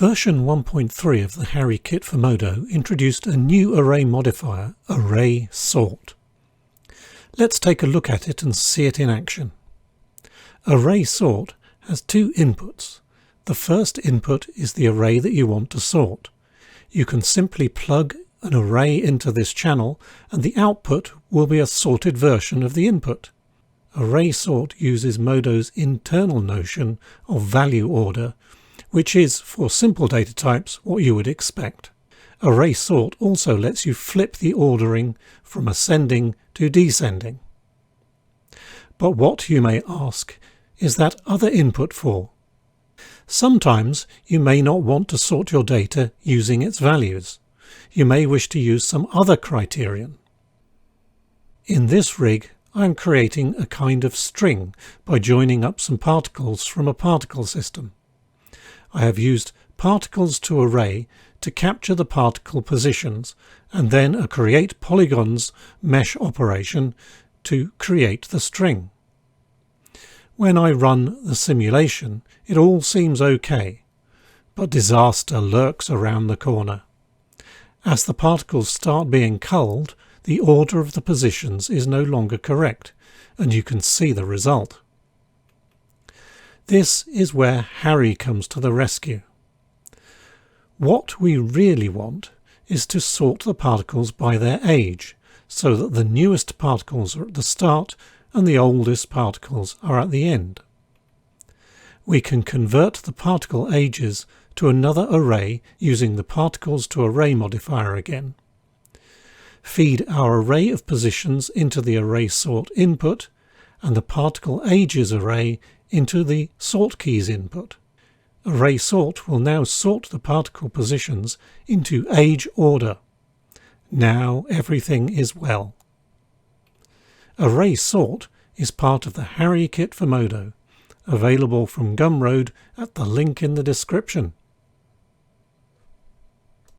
Version 1.3 of the Harry kit for MODO introduced a new array modifier, ArraySort. Let's take a look at it and see it in action. ArraySort has two inputs. The first input is the array that you want to sort. You can simply plug an array into this channel and the output will be a sorted version of the input. ArraySort uses MODO's internal notion of value order, which is, for simple data types, what you would expect. ArraySort also lets you flip the ordering from ascending to descending. But what, you may ask, is that other input for? Sometimes you may not want to sort your data using its values. You may wish to use some other criterion. In this rig, I am creating a kind of string by joining up some particles from a particle system. I have used particles to array to capture the particle positions and then a create polygons mesh operation to create the string. When I run the simulation, it all seems okay, but disaster lurks around the corner. As the particles start being culled, the order of the positions is no longer correct, and you can see the result. This is where Harry comes to the rescue. What we really want is to sort the particles by their age, so that the newest particles are at the start and the oldest particles are at the end. We can convert the particle ages to another array using the particles to array modifier again. Feed our array of positions into the ArraySort input and the particle ages array into the sort keys input. ArraySort will now sort the particle positions into age order. Now everything is well. ArraySort is part of the Harry kit for MODO, available from Gumroad at the link in the description.